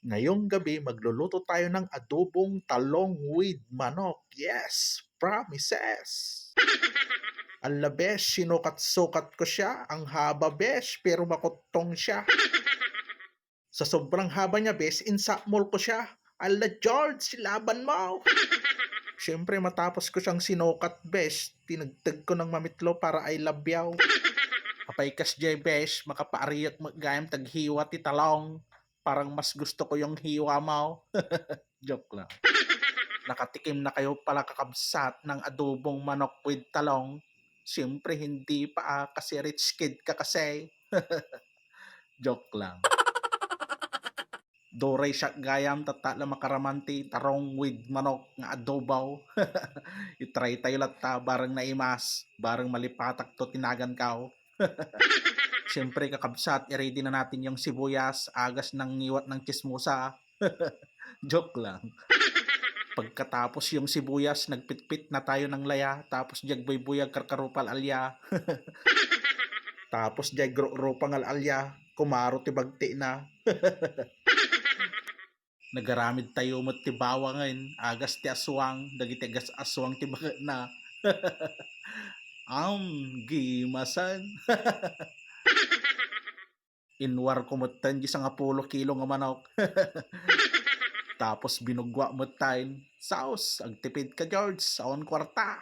Ngayong gabi magluluto tayo ng adobong talong with manok. Yes, promises. Ala besh, sinukat-sukat ko siya. Ang haba besh, pero makutong siya. Sa sobrang haba niya besh, insakmol ko siya. Ala George, laban mo. Siyempre matapos ko siyang sinukat besh, tinagtag ko ng mamitlo para ay labyaw. Apay kas jay besh, makapaariyat magayam taghiwa ti talong. Parang mas gusto ko yung hiwa mo. Joke lang. Nakatikim na kayo pala kakabsat ng adobong manok with talong? Siyempre hindi pa kasi rich kid ka kasi. Joke lang. Doray siya gayam tatala makaramanti tarong with manok nga adobaw. Itry tayo latta barang naimas, barang malipatak to tinagan kao. Siyempre kakabsat, i-ready na natin yung sibuyas, agas ng ngiwat ng chismosa. Joke lang. Pagkatapos yung sibuyas, nagpitpit na tayo ng laya, tapos jagbay-buyag karkarupal alya. Tapos jagro-ropang alya, kumaro tibagti na. Nagaramid tayo mat ti bawangin, agas ti aswang, dagiti agas aswang ti baga na. Gimasan. Inwar kumutan di sa nga 10 kilo nga manok. Tapos binugwa mo tayo, saus, agtipid ka George, saon kwarta.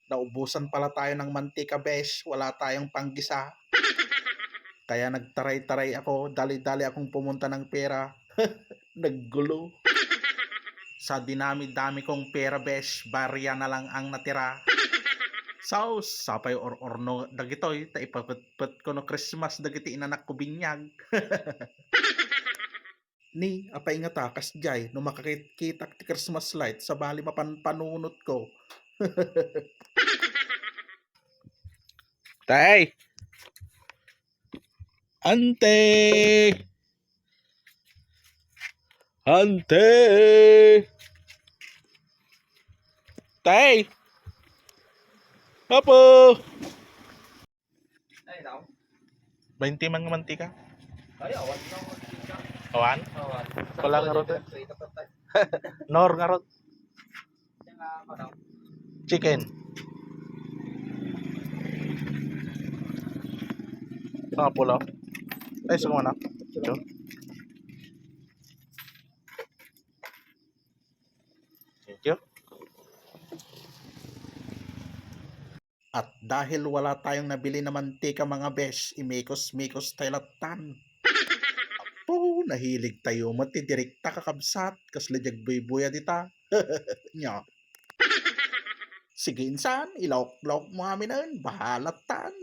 Naubusan pala tayo ng mantika besh, wala tayong panggisa. Kaya nagtaray-taray ako, dali-dali akong pumunta ng pera. Naggulo. Sa dinami-dami kong pera besh, barya na lang ang natira. Saus, sapay or-orno dagitoy, taipapet ko no Christmas dagiti inanak ko binyag. Ni, apay nga takas jay, no makakita ti Christmas light, sa bali mapanpanunot ko. Tay! Ante! Ante! Tay! Apo! Ay, daw. 20 man nga mantika. Ay, awan na ako. Awan? Awan. Wala nga rot. Nor nga rot. Chicken. Sa pula. Ay, sa mana? Ito. Thank you. At dahil wala tayong nabili na mantika mga besh, imikos-mikos tayo latan. Apo, nahilig tayo matidirekta kakabsat, kasla jagboy-boya dita. Nya. Sige insan, ilawak-lawak mo amin nun, bahalatan.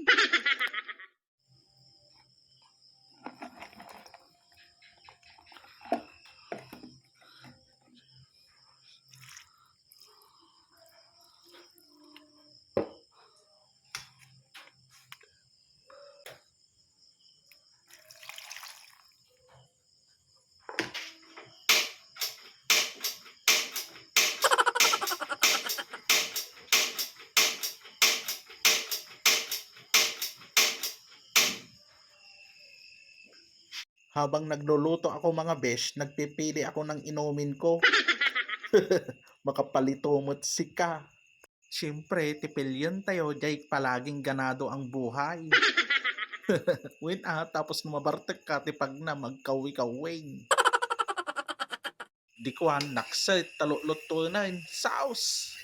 Habang nagluluto ako mga besh, nagpipili ako ng inumin ko. Makapalito mo't sika. Siyempre, tipilyon tayo, jay palaging ganado ang buhay. Win tapos mabartek ka, tipag na magkawi-kawing. Dikuan, nakset, talulot to na, sauce.